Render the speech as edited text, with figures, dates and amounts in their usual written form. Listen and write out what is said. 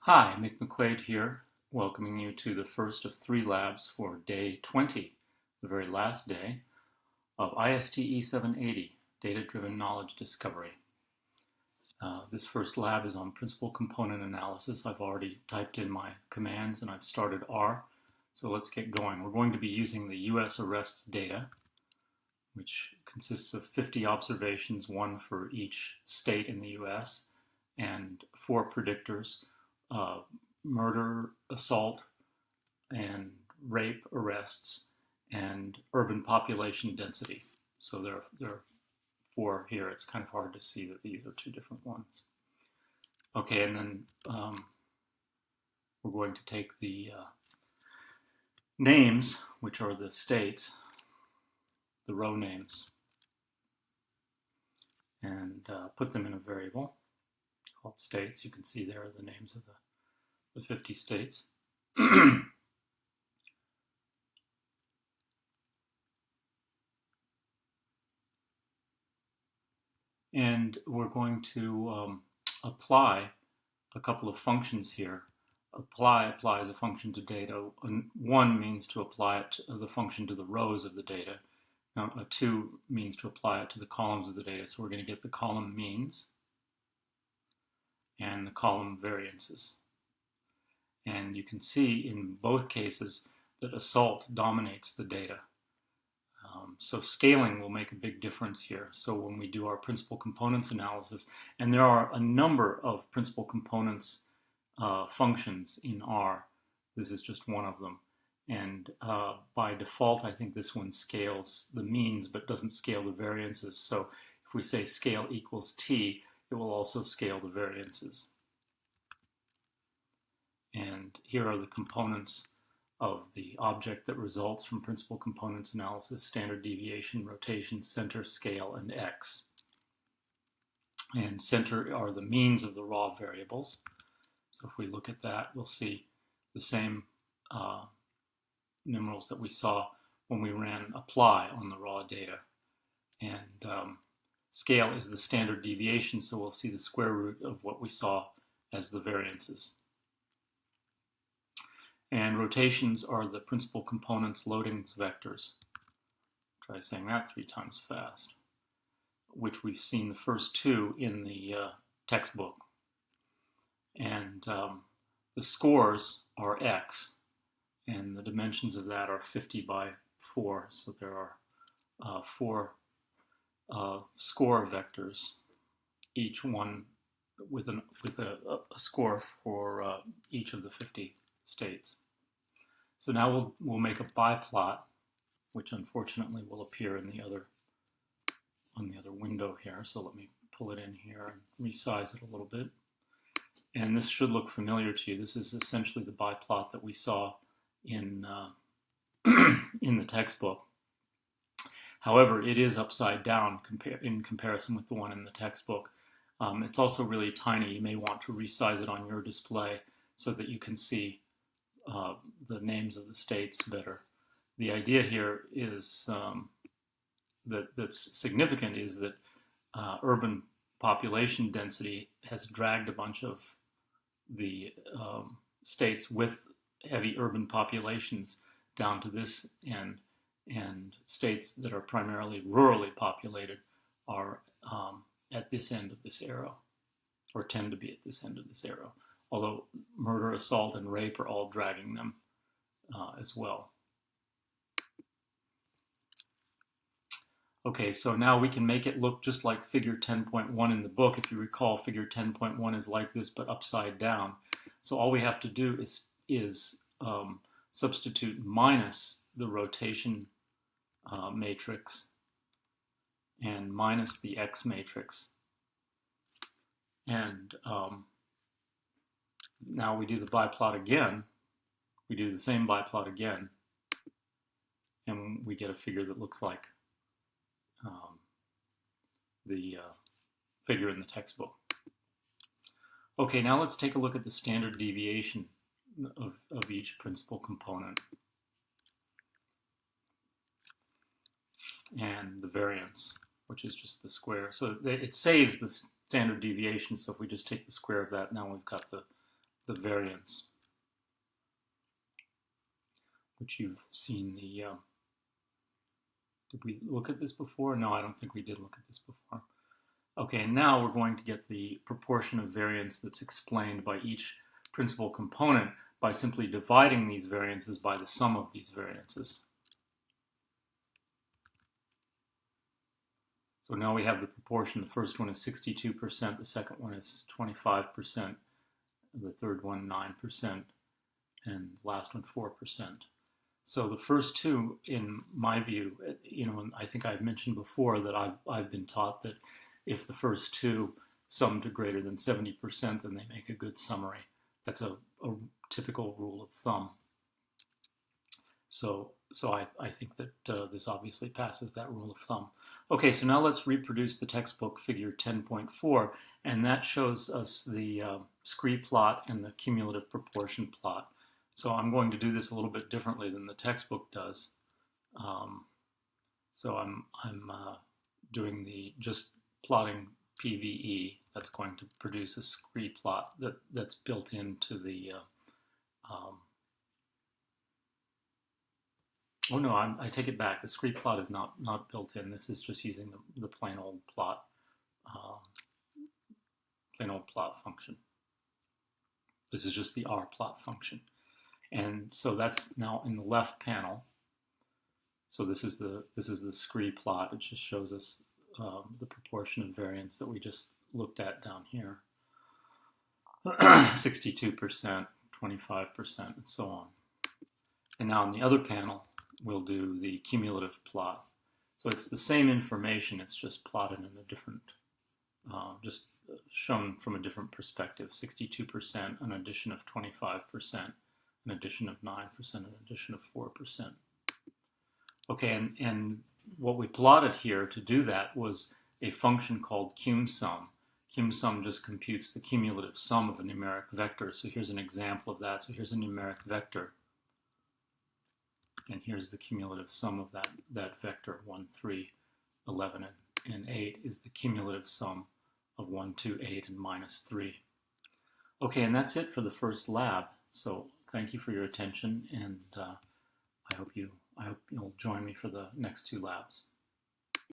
Hi, Mick McQuaid here, welcoming you to the first of 3 labs for day 20, the very last day of iste780, Data-Driven Knowledge Discovery. This first lab is on principal component analysis. I've already typed in my commands and I've started R, so let's get going. We're going to be using the US arrests data, which consists of 50 observations, one for each state in the US, and 4 predictors. Murder, assault, and rape arrests, and urban population density. So there are 4 here. It's kind of hard to see that these are 2 different ones. Okay, and then we're going to take the names, which are the states, the row names, and put them in a variable called states. You can see there are the names of the 50 states. And we're going to apply a couple of functions here. Apply applies a function to data. 1 means to apply it to the function to the rows of the data. Now, 2 means to apply it to the columns of the data. So we're going to get the column means and the column variances. And you can see in both cases that assault dominates the data. So scaling will make a big difference here. So when we do our principal components analysis, and there are a number of principal components functions in R, this is just one of them. And by default, I think this one scales the means but doesn't scale the variances. So if we say scale equals t, it will also scale the variances. And here are the components of the object that results from principal components analysis: standard deviation, rotation, center, scale, and x. And center are the means of the raw variables. So if we look at that, we'll see the same numerals that we saw when we ran apply on the raw data. And scale is the standard deviation, so we'll see the square root of what we saw as the variances. And rotations are the principal components loadings vectors. Try saying that 3 times fast, which we've seen the first 2 in the textbook. And the scores are x, and the dimensions of that are 50 by 4. So there are 4 score vectors, each one with a score for each of the 50 states. So now we'll make a biplot, which unfortunately will appear in the other window here. So let me pull it in here and resize it a little bit. And this should look familiar to you. This is essentially the biplot that we saw in in the textbook. However, it is upside down in comparison with the one in the textbook. It's also really tiny. You may want to resize it on your display so that you can see the names of the states better. The idea here is that's significant is that urban population density has dragged a bunch of the states with heavy urban populations down to this end, and states that are primarily rurally populated are at this end of this arrow, or tend to be at this end of this arrow. Although murder, assault, and rape are all dragging them as well. Okay, so now we can make it look just like figure 10.1 in the book. If you recall, figure 10.1 is like this, but upside down. So all we have to do is substitute minus the rotation matrix and minus the x matrix. And now we do the biplot again. We do the same biplot again, and we get a figure that looks like the figure in the textbook. Okay, now let's take a look at the standard deviation of each principal component and the variance, which is just the square. So it saves the standard deviation, so if we just take the square of that, now we've got the the variance, which you've seen the, did we look at this before? No, I don't think we did look at this before. Okay, and now we're going to get the proportion of variance that's explained by each principal component by simply dividing these variances by the sum of these variances. So now we have the proportion. The first one is 62%, the second one is 25%, the third one 9%, and the last one 4%. So the first two, in my view, and I think I've mentioned before that I've been taught that if the first two sum to greater than 70%, then they make a good summary. That's a typical rule of thumb. So I think that this obviously passes that rule of thumb. Okay, so now let's reproduce the textbook figure 10.4, and that shows us the scree plot and the cumulative proportion plot. So I'm going to do this a little bit differently than the textbook does. So I'm doing just plotting PVE. That's going to produce a scree plot that's built into the. Oh no, I take it back. The scree plot is not built in. This is just using the plain old plot function. This is just the rplot function. And so that's now in the left panel. So this is the scree plot. It just shows us the proportion of variance that we just looked at down here. 62%, 25%, and so on. And now in the other panel, we'll do the cumulative plot. So it's the same information, it's just plotted in a different, just shown from a different perspective. 62%, an addition of 25%, an addition of 9%, an addition of 4%. Okay, and what we plotted here to do that was a function called cumsum. Cumsum just computes the cumulative sum of a numeric vector. So here's an example of that. So here's a numeric vector. And here's the cumulative sum of that vector. 1, 3, 11, and 8 is the cumulative sum of 1, 2, 8, and minus 3. Okay, and that's it for the first lab. So thank you for your attention, and I hope you'll join me for the next two labs.